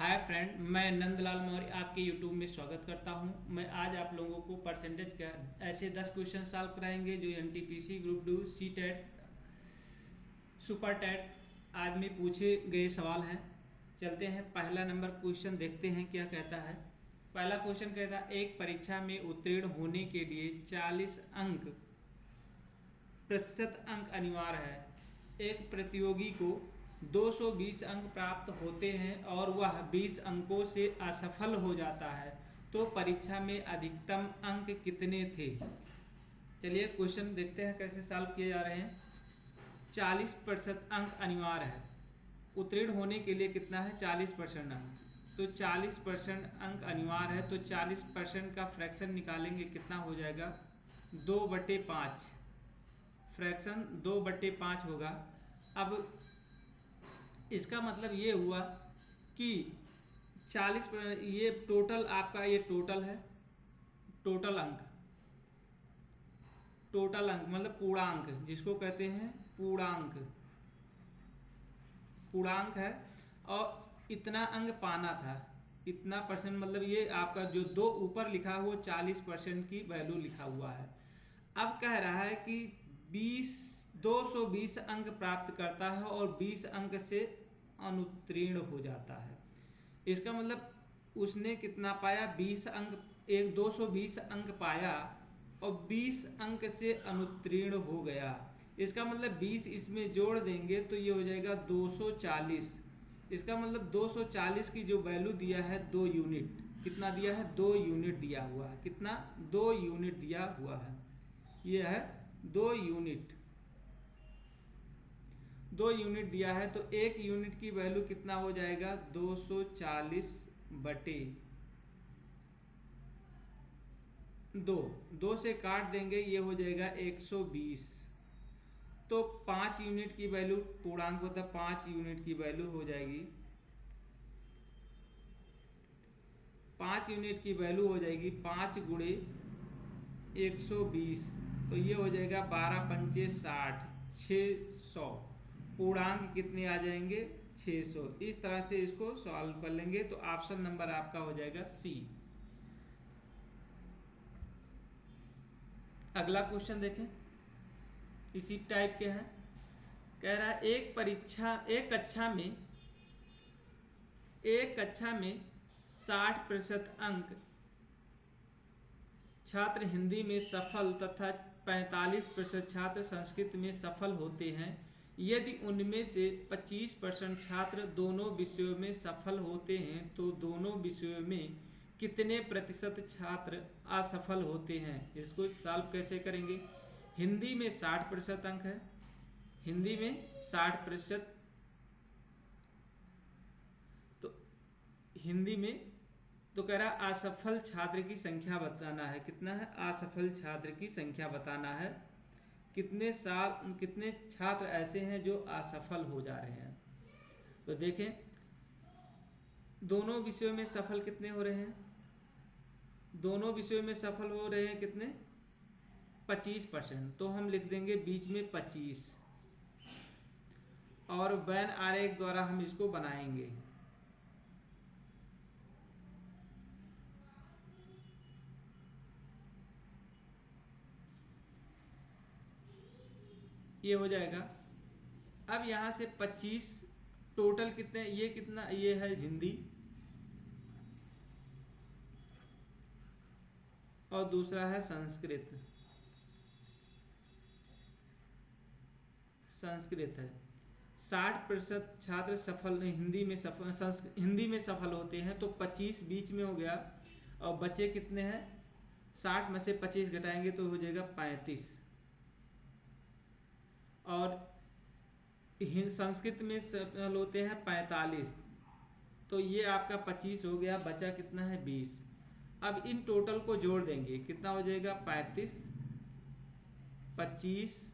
Hi friend, मैं नंदलाल मौर्य आपके YouTube में स्वागत करता हूं। मैं आज आप लोगों को परसेंटेज का ऐसे 10 क्वेश्चन सॉल्व कराएंगे जो NTPC group 2 C TET super TET आज में पूछे गए सवाल हैं। चलते हैं, पहला नंबर क्वेश्चन देखते हैं क्या कहता है। पहला क्वेश्चन कहता है, एक परीक्षा में उत्तीर्ण होने के लिए 40 प्रतिशत अंक अनिवार्य है। एक प्रतियोगी को 220 अंक प्राप्त होते हैं और वह 20 अंकों से असफल हो जाता है, तो परीक्षा में अधिकतम अंक कितने थे। चलिए क्वेश्चन देखते हैं कैसे सॉल्व किए जा रहे हैं। 40% अंक अनिवार्य है, उत्तीर्ण होने के लिए कितना है 40% अंक, तो 40% अंक अनिवार्य है, तो 40% का फ्रैक्शन निकालेंगे, कितना हो जाएगा 2/5। फ्रैक्शन 2/5 होगा। अब इसका मतलब ये हुआ कि 40% ये टोटल आपका ये टोटल है, टोटल अंक मतलब पूर्णांक, जिसको कहते हैं पूर्णांक है। और इतना अंक पाना था, इतना परसेंट, मतलब ये आपका जो दो ऊपर लिखा हुआ 40% की वैल्यू लिखा हुआ है। अब कह रहा है कि 220 अंक प्राप्त करता है और 20 अंक से अनुत्तीर्ण हो जाता है। इसका मतलब उसने कितना पाया, 20 अंक, 220 अंक पाया और 20 अंक से अनुत्तीर्ण हो गया। इसका मतलब 20 इसमें जोड़ देंगे तो ये हो जाएगा 240। इसका मतलब 240 की जो वैल्यू दिया है 2 यूनिट, कितना दिया है 2 यूनिट दिया हुआ है, कितना 2 यूनिट दिया हुआ है, ये है 2 यूनिट, 2 यूनिट दिया है। तो 1 यूनिट की वैल्यू कितना हो जाएगा 240 बटे 2 से काट देंगे, ये हो जाएगा 120। तो 5 यूनिट की वैल्यू, पूर्णांक होता है, 5 यूनिट की वैल्यू हो जाएगी, 5 यूनिट की वैल्यू हो जाएगी 5 गुणे 120, तो ये हो जाएगा 12 पंचे 60, 600। पूर्णांक कितने आ जाएंगे 600। इस तरह से इसको सॉल्व कर लेंगे तो ऑप्शन नंबर आपका हो जाएगा सी। अगला क्वेश्चन देखें, इसी टाइप के हैं। कह रहा है एक कक्षा में 60% अंक छात्र हिंदी में सफल तथा 45% छात्र संस्कृत में सफल होते हैं। यदि उनमें से 25% छात्र दोनों विषयों में सफल होते हैं तो दोनों विषयों में कितने प्रतिशत छात्र असफल होते हैं। इसको सॉल्व कैसे करेंगे। हिंदी में 60% अंक है, हिंदी में 60%, तो हिंदी में तो कह रहा असफल छात्र की संख्या बताना है, कितना है असफल छात्र की संख्या बताना है, कितने छात्र ऐसे हैं जो असफल हो जा रहे हैं। तो देखें दोनों विषयों में सफल कितने हो रहे हैं, दोनों विषयों में सफल हो रहे हैं कितने 25%, तो हम लिख देंगे बीच में 25 और वेन आरेख द्वारा हम इसको बनाएंगे। ये हो जाएगा। अब यहां से 25 टोटल कितने, ये कितना, ये है हिंदी और दूसरा है संस्कृत है। 60% छात्र सफल हिंदी में सफल होते हैं, तो 25 बीच में हो गया और बचे कितने हैं, 60 में से 25 घटाएंगे तो हो जाएगा 35। और संस्कृत में सफल होते हैं 45, तो ये आपका 25 हो गया, बचा कितना है 20। अब इन टोटल को जोड़ देंगे, कितना हो जाएगा 35, 25,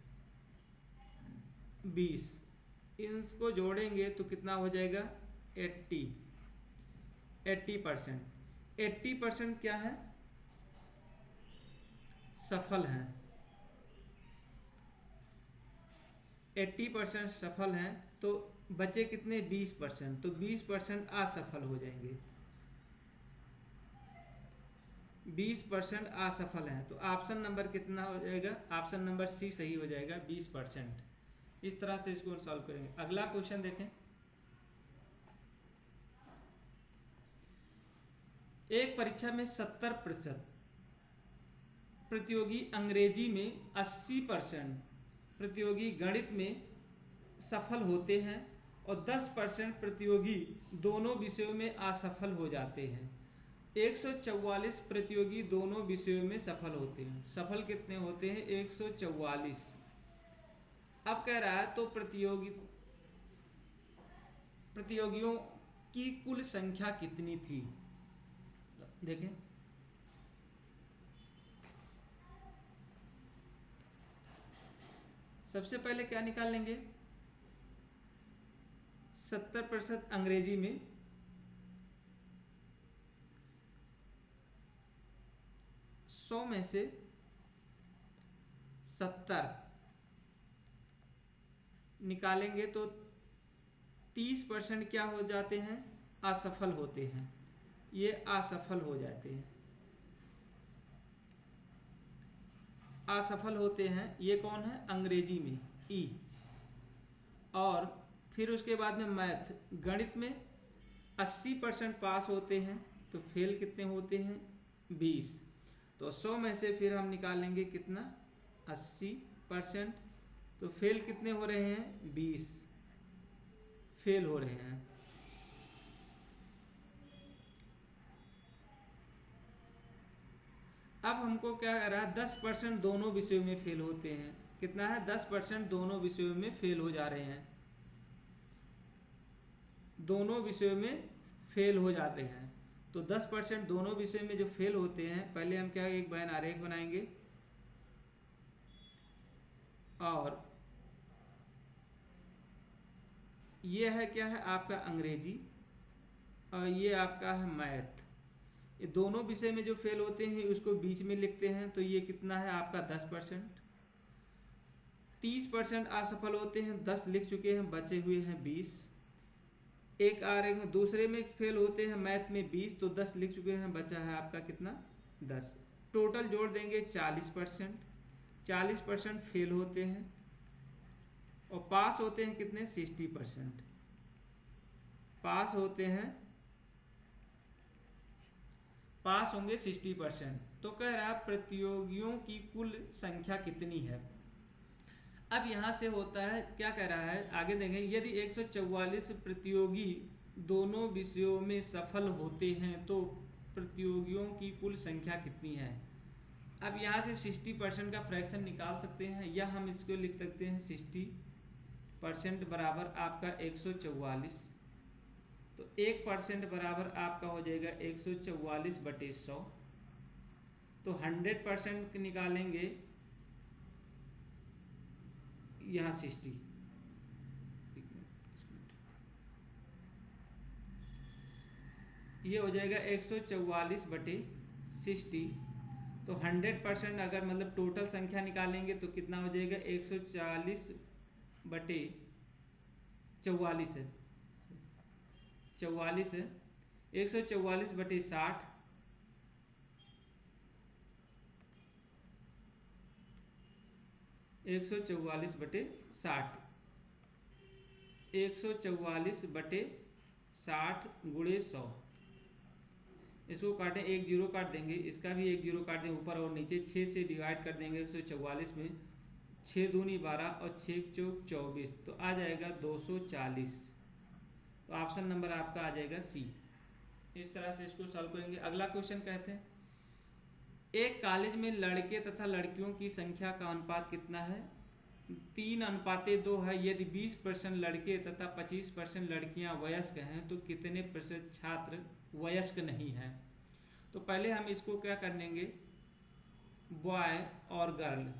20, इनको जोड़ेंगे तो कितना हो जाएगा 80%। 80% क्या है सफल हैं, 80% सफल हैं, तो बचे कितने 20%, तो 20% असफल हो जाएंगे, 20% असफल हैं। तो ऑप्शन नंबर कितना हो जाएगा, ऑप्शन नंबर सी सही हो जाएगा 20%। इस तरह से इसको सॉल्व करेंगे। अगला क्वेश्चन देखें। एक परीक्षा में 70% प्रतियोगी अंग्रेजी में, 80% प्रतियोगी गणित में सफल होते हैं और 10% प्रतियोगी दोनों विषयों में असफल हो जाते हैं। 144 प्रतियोगी दोनों विषयों में सफल होते हैं। सफल कितने होते हैं, 144। अब कह रहा है तो प्रतियोगियों की कुल संख्या कितनी थी। देखें, सबसे पहले क्या निकाल लेंगे, 70% अंग्रेजी में, 100 में से 70 निकालेंगे तो 30% क्या हो जाते हैं, असफल होते हैं। ये असफल हो जाते हैं, असफल होते हैं। ये कौन है, अंग्रेजी में ई। और फिर उसके बाद में मैथ, गणित में 80% पास होते हैं, तो फेल कितने होते हैं, 20। तो 100 में से फिर हम निकालेंगे कितना, 80%, तो फेल कितने हो रहे हैं, 20 फेल हो रहे हैं। अब हमको क्या कह रहा है, 10% दोनों विषयों में फेल होते हैं। कितना है, 10% दोनों विषयों में फेल हो जा रहे हैं, दोनों विषयों में फेल हो जाते हैं। तो 10% दोनों विषय में जो फेल होते हैं, पहले हम क्या एक बैन आरेख बनाएंगे और ये है क्या है आपका अंग्रेजी और ये आपका है मैथ। ये दोनों विषय में जो फेल होते हैं उसको बीच में लिखते हैं, तो ये कितना है आपका 10%। 30% असफल होते हैं, 10 लिख चुके हैं, बचे हुए हैं 20। एक आरेख में दूसरे में फेल होते हैं मैथ में 20, तो 10 लिख चुके हैं, बचा है आपका कितना, 10। टोटल जोड़ देंगे 40%। 40% फेल होते हैं और पास होते हैं कितने, 60%। पास होते हैं, पास होंगे 60%। तो कह रहा प्रतियोगियों की कुल संख्या कितनी है। अब यहाँ से होता है, क्या कह रहा है आगे देखें, यदि 144 प्रतियोगी दोनों विषयों में सफल होते हैं तो प्रतियोगियों की कुल संख्या कितनी है। अब यहाँ से 60% का फ्रैक्शन निकाल सकते हैं, या हम इसको लिख सकते हैं 60% बराबर आपका 144। तो 1% बराबर आपका हो जाएगा 144/100। तो 100% निकालेंगे, यहाँ 60, ये हो जाएगा 144/60। तो 100% अगर मतलब टोटल संख्या निकालेंगे तो कितना हो जाएगा, 140/44 है, 44 है, 144/60, 144/60, 144/60 गुणे 100। इसको काटें, एक जीरो काट देंगे, इसका भी एक जीरो काट देंगे, ऊपर और नीचे 6 से डिवाइड कर देंगे 144 में। 6 दूनी 12 और 6 चौक 24, तो आ जाएगा 240। तो ऑप्शन नंबर आपका आ जाएगा सी। इस तरह से इसको सॉल्व करेंगे। अगला क्वेश्चन कहते हैं, एक कॉलेज में लड़के तथा लड़कियों की संख्या का अनुपात कितना है, 3:2 है। यदि 20% लड़के तथा 25% लड़कियां वयस्क हैं तो कितने प्रतिशत छात्र वयस्क नहीं हैं। तो पहले हम इसको क्या कर लेंगे, बॉय और गर्ल,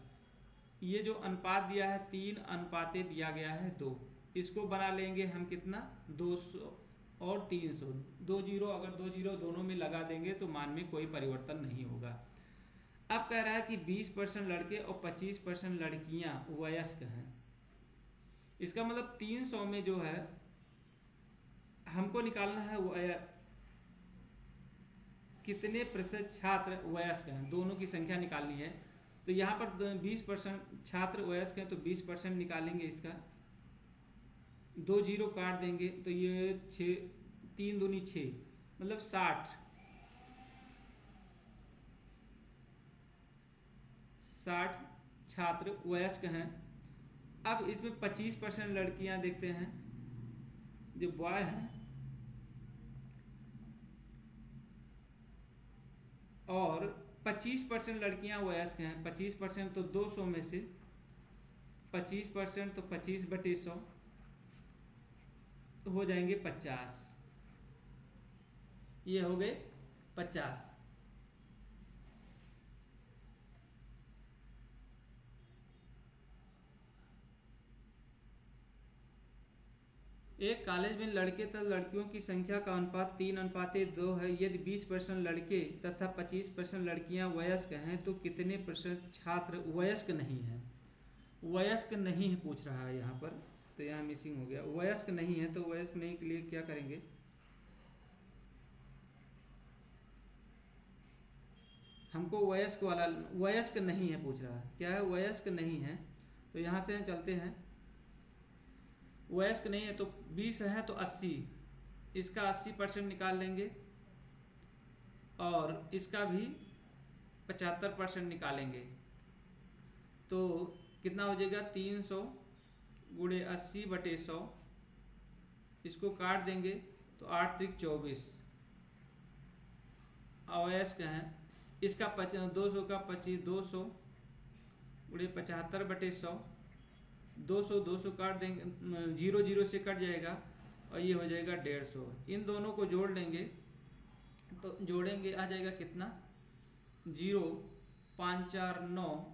ये जो अनुपात दिया है 3:2 दिया गया है 2, इसको बना लेंगे हम कितना, 200 और 300। 2 जीरो, अगर 2 जीरो दोनों में लगा देंगे तो मान में कोई परिवर्तन नहीं होगा। अब कह रहा है कि 20% लड़के और 25% लड़कियां वयस्क हैं। इसका मतलब 300 में जो है हमको निकालना है कितने प्रतिशत छात्र वयस्क हैं, दोनों की संख्या निकालनी है। तो यहाँ पर 20% छात्र वयस्क हैं, तो 20% निकालेंगे इसका, 2 जीरो काट देंगे तो ये 6, 3 दूनी 6, मतलब 60 छात्र वयस्क हैं। अब इसमें 25% लड़कियां देखते हैं, जो बॉय हैं, और 25% लड़कियां वयस्क हैं। 25% तो 200 में से 25% तो 25/100 तो हो जाएंगे 50। ये हो गए 50। एक कॉलेज में लड़के तथा लड़कियों की संख्या का अनुपात 3:2 है। यदि 20% लड़के तथा 25% लड़कियां वयस्क हैं तो कितने प्रतिशत छात्र वयस्क नहीं हैं? वयस्क नहीं है पूछ रहा है यहाँ पर, तो यहाँ मिसिंग हो गया। वयस्क नहीं है, तो वयस्क नहीं के लिए क्या करेंगे? हमको वयस्क वाला, वयस्क नहीं है पूछ रहा है, क्या है? वयस्क नहीं है। तो यहाँ से चलते हैं, वयस्क नहीं है तो 20 है तो 80, इसका 80% निकाल लेंगे और इसका भी 75% निकालेंगे। तो कितना हो जाएगा? 300 गुणे 80/100, इसको काट देंगे तो 8 त्रिक 24 अवयस्क हैं। इसका 200 का 25, 200 गुणे 75/100, 200 काट देंगे, 0 से कट जाएगा और ये हो जाएगा 150। इन दोनों को जोड़ लेंगे तो जोड़ेंगे आ जाएगा कितना? 0, 5, 4, 9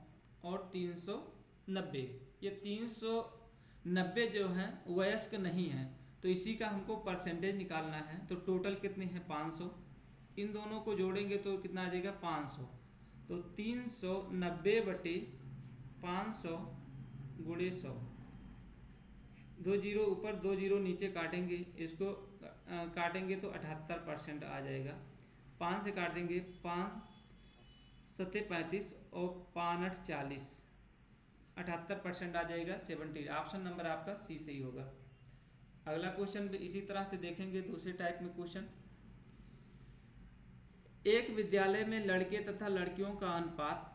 और 390। ये 390 जो हैं वयस्क नहीं हैं, तो इसी का हमको परसेंटेज निकालना है। तो टोटल कितने हैं? 500। इन दोनों को जोड़ेंगे तो कितना आ जाएगा? 500। तो 390/500 गुणे 100, 2 जीरो ऊपर 2 जीरो नीचे काटेंगे, इसको काटेंगे तो 78% आ जाएगा। 5 से काट देंगे, 5 7 35 और 5 8 40, 78% आ जाएगा 70। ऑप्शन नंबर आपका सी सही होगा। अगला क्वेश्चन भी इसी तरह से देखेंगे, दूसरे टाइप में क्वेश्चन। एक विद्यालय में लड़के तथा लड़कियों का अनुपात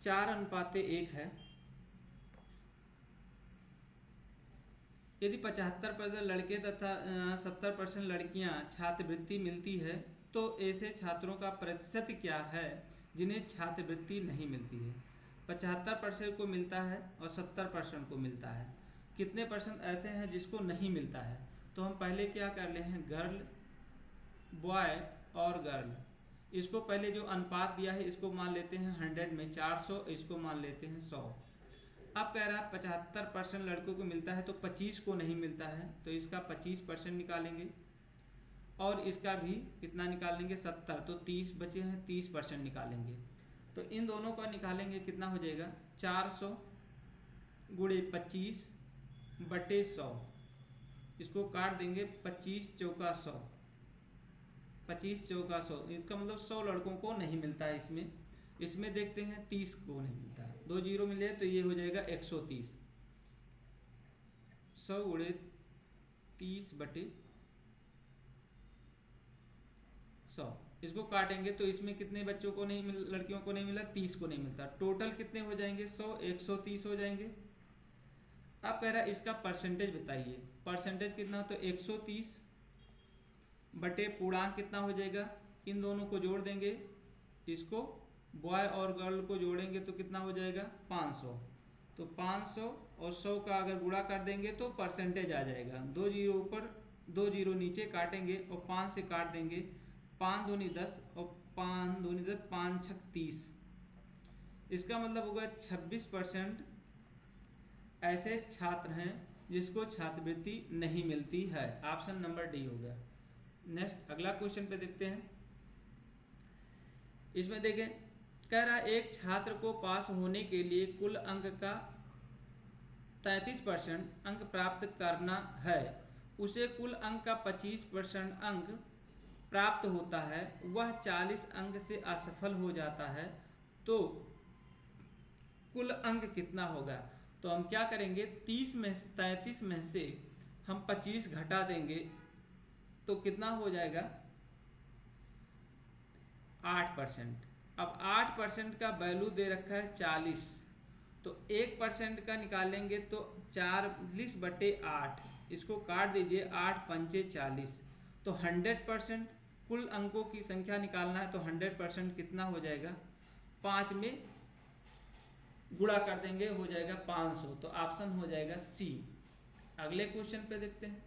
4:1 है। यदि 75% लड़के तथा 70% लड़कियां छात्रवृत्ति मिलती है तो ऐसे छात्रों का प्रतिशत क्या है जिन्हें छात्रवृत्ति नहीं मिलती है? 75% को मिलता है और 70% को मिलता है। कितने परसेंट ऐसे हैं जिसको नहीं मिलता है? तो हम पहले क्या कर ले हैं, गर्ल, बॉय और गर्ल, इसको पहले जो अनुपात दिया है इसको मान लेते हैं 100 में 400, इसको मान लेते हैं 100। अब कह रहा है 75% लड़कों को मिलता है तो 25 को नहीं मिलता है, तो इसका 25% निकालेंगे और इसका भी कितना निकाल लेंगे? 70। तो 30 बचे हैं, 30% निकालेंगे। तो इन दोनों का निकालेंगे, कितना हो जाएगा? 400 गुणे 25/100, इसको काट देंगे, 25 चौका 100, 25 चौका 100, इसका मतलब 100 लड़कों को नहीं मिलता है। इसमें देखते हैं 30 को नहीं मिलता है, 2 जीरो मिले तो ये हो जाएगा 130। 100 गुणे 30/100, इसको काटेंगे तो इसमें कितने बच्चों को नहीं मिल, लड़कियों को नहीं मिला? 30 को नहीं मिलता। टोटल कितने हो जाएंगे? 100, 130 हो जाएंगे। अब कह रहा है इसका परसेंटेज बताइए। परसेंटेज कितना? तो 130 बटे पूर्णांक कितना हो जाएगा? इन दोनों को जोड़ देंगे, इसको बॉय और गर्ल को जोड़ेंगे तो कितना हो जाएगा? 500। तो 500 और 100 का अगर गुणा कर देंगे तो परसेंटेज आ जाएगा। 2 जीरो ऊपर 2 जीरो नीचे काटेंगे और 5 से काट देंगे, 5 दूनी 10 और 5 दूनी 10, 5 छक 30। इसका मतलब होगा 26% ऐसे छात्र हैं जिसको छात्रवृत्ति नहीं मिलती है। ऑप्शन नंबर डी हो गया। नेक्स्ट अगला क्वेश्चन पे देखते हैं। इसमें देखें, कह रहा है एक छात्र को पास होने के लिए कुल अंक का 33% अंक प्राप्त करना है उसे कुल अंक का 25% अंक प्राप्त होता है, वह 40 अंक से असफल हो जाता है, तो कुल अंक कितना होगा? तो हम क्या करेंगे, 33 में से हम 25 घटा देंगे तो कितना हो जाएगा? 8%। अब 8% का वैल्यू दे रखा है 40, तो 1% का निकालेंगे तो 40/8, इसको काट दीजिए, 8 पंचे 40, तो 100% कुल अंकों की संख्या निकालना है, तो 100% कितना हो जाएगा? 5 में गुणा कर देंगे, हो जाएगा 500, तो ऑप्शन हो जाएगा सी। अगले क्वेश्चन पे देखते हैं।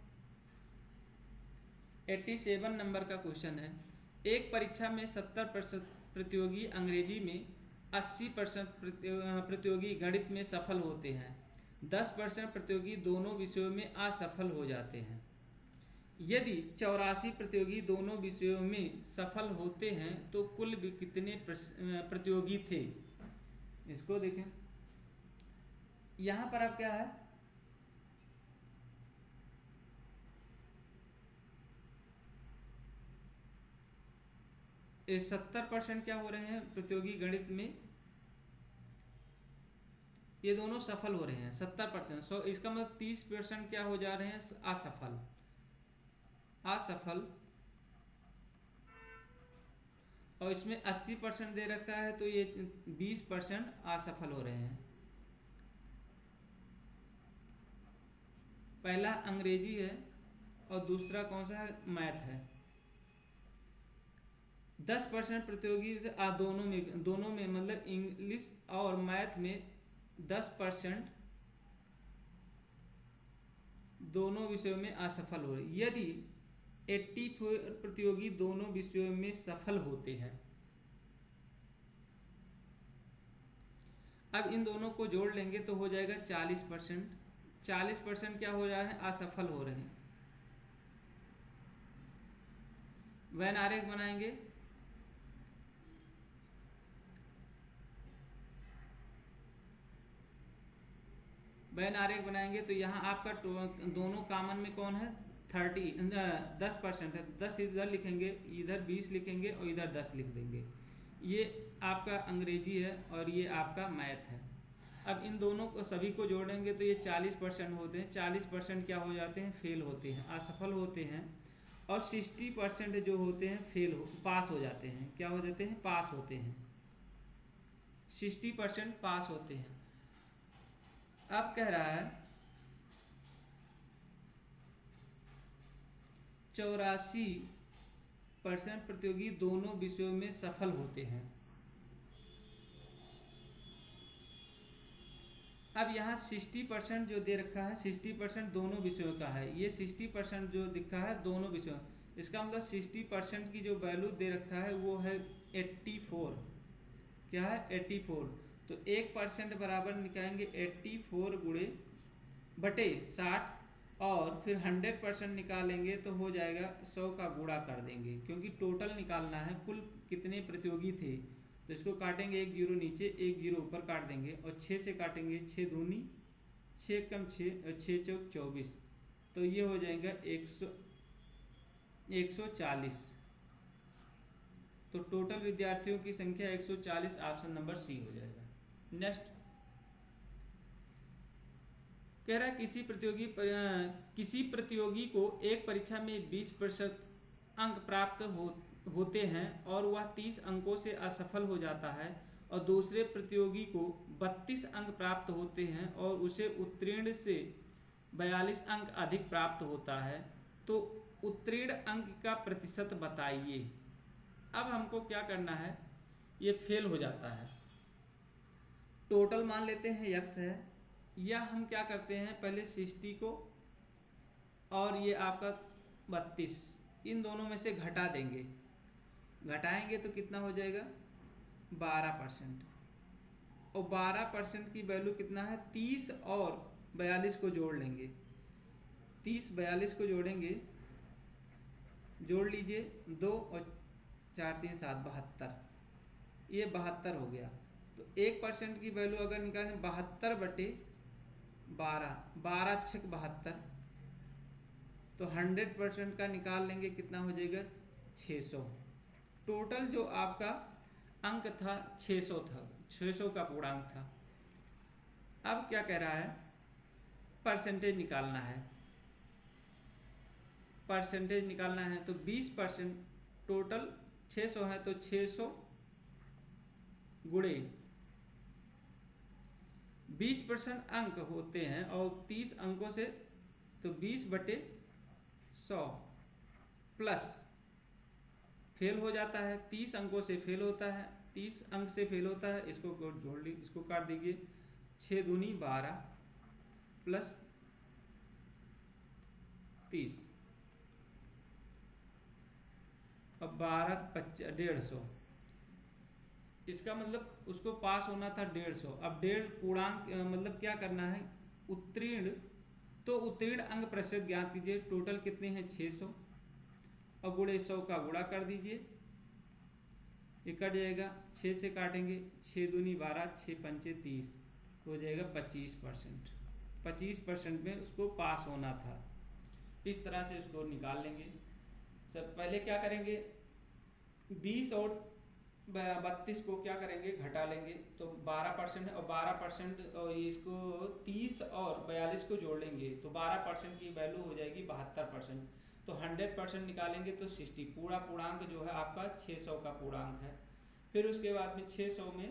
87 नंबर का क्वेश्चन है, एक परीक्षा में 70% प्रतियोगी अंग्रेजी में, 80% प्रतियोगी गणित में सफल होते हैं, 10% प्रतियोगी दोनों विषयों में असफल हो जाते हैं। यदि 84 प्रतियोगी दोनों विषयों में सफल होते हैं तो कुल कितने प्रतियोगी थे? इसको देखें, यहां पर अब क्या है, ये 70% क्या हो रहे हैं प्रतियोगी गणित में, ये दोनों सफल हो रहे हैं 70%, सो इसका मतलब 30% क्या हो जा रहे हैं? असफल। और इसमें 80% दे रखा है, तो ये 20% असफल हो रहे हैं। पहला अंग्रेजी है और दूसरा कौन सा है? मैथ है। 10% प्रतियोगी से दोनों में मतलब इंग्लिश और मैथ में 10% दोनों विषयों में असफल हो रहे। यदि 84 प्रतियोगी दोनों विषयों में सफल होते हैं, अब इन दोनों को जोड़ लेंगे तो हो जाएगा 40%। 40% क्या हो रहा है? असफल हो रहे हैं। वेन आरेख बनाएंगे, वेन आरेख बनाएंगे तो यहाँ आपका दोनों कॉमन में कौन है? 10% है, 10 इधर लिखेंगे, इधर 20 लिखेंगे और इधर 10 लिख देंगे। ये आपका अंग्रेजी है और ये आपका मैथ है। अब इन दोनों को सभी को जोड़ेंगे तो ये 40% होते हैं। 40% क्या हो जाते हैं? फेल होते हैं, असफल होते हैं। और 60% जो होते हैं पास हो जाते हैं। क्या हो जाते हैं? पास होते हैं। 60% पास होते हैं। अब कह रहा है 84% प्रतियोगी दोनों विषयों में सफल होते हैं। अब यहाँ 60% जो दे रखा है, 60% दोनों विषयों का है। ये 60% जो दिखा है दोनों विषयों, इसका मतलब 60% की जो वैल्यू दे रखा है वो है 84। क्या है? 84। तो 1% बराबर निकालेंगे 84 गुणे बटे 60, और फिर 100% निकालेंगे तो हो जाएगा 100 का गुणा कर देंगे, क्योंकि टोटल निकालना है कुल कितने प्रतियोगी थे। तो इसको काटेंगे, 1 जीरो नीचे 1 जीरो ऊपर काट देंगे, और 6 से काटेंगे, 6 दूनी 6 कम 6 और 6 चौक 24, तो ये हो जाएगा 140। तो टोटल विद्यार्थियों की संख्या 140, ऑप्शन नंबर सी हो जाएगा। नेक्स्ट कह रहा है किसी प्रतियोगी को एक परीक्षा में 20% अंक प्राप्त होते हैं और वह 30 अंकों से असफल हो जाता है, और दूसरे प्रतियोगी को 32 अंक प्राप्त होते हैं और उसे उत्तीर्ण से 42 अंक अधिक प्राप्त होता है, तो उत्तीर्ण अंक का प्रतिशत बताइए। अब हमको क्या करना है, ये फेल हो जाता है, टोटल मान लेते हैं x है, या हम क्या करते हैं पहले 60 को और ये आपका 32 इन दोनों में से घटा देंगे, घटाएंगे तो कितना हो जाएगा 12%, और 12% की वैल्यू कितना है 30 और 42 को जोड़ लेंगे, 30 42 को जोड़ेंगे, जोड़ लीजिए 2 और 4 3 7 72, ये 72 हो गया। तो 1% की वैल्यू अगर निकालें 72/12, 12 6 72, तो तो 100% का निकाल लेंगे, कितना हो जाएगा 600। टोटल जो आपका अंक था 600 था, 600 का पूर्णांक था। अब क्या कह रहा है, परसेंटेज निकालना है। परसेंटेज निकालना है तो 20%, टोटल 600 है तो 600 गुणे 20% अंक होते हैं और 30 अंकों से तो 20/100 प्लस फेल हो जाता है, 30 अंकों से फेल होता है, 30 अंक से फेल होता है, इसको जोड़ ली, इसको काट दीजिए। 6 दूनी 12 प्लस 30 अब 12 150, इसका मतलब उसको पास होना था 150। अब 1.5 पूर्णांक मतलब क्या करना है, उत्तीर्ण, तो उत्तीर्ण अंक प्रतिशत ज्ञात कीजिए। टोटल कितने हैं 600 और गुणे 100 का गुणा कर दीजिए, ये कट जाएगा, 6 से काटेंगे, 6 दूनी 12, 6 पंचे 30, हो जाएगा 25%। 25% में उसको पास होना था। इस तरह से उसको निकाल लेंगे। सब पहले क्या करेंगे, 20 और 32 को क्या करेंगे, घटा लेंगे, तो 12% है, और 12% और इसको 30 और 42 को जोड़ लेंगे तो 12% की वैल्यू हो जाएगी 72%। तो 100% निकालेंगे तो 60, पूरा पूर्णांक जो है आपका 600 का पूर्णांक है। फिर उसके बाद में 600 में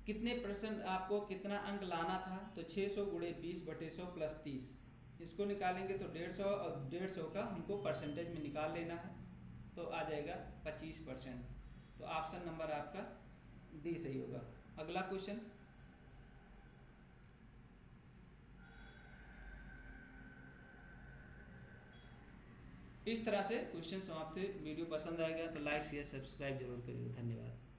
कितने % आपको कितना अंक लाना था, तो 600 गुणे 20/100 प्लस 30, इसको निकालेंगे तो 150, और 150 का हमको परसेंटेज में निकाल लेना है, तो आ जाएगा 25%। तो ऑप्शन नंबर आपका डी सही होगा। अगला क्वेश्चन, इस तरह से क्वेश्चन समाप्त हुए। वीडियो पसंद आएगा तो लाइक शेयर सब्सक्राइब जरूर करिएगा। धन्यवाद।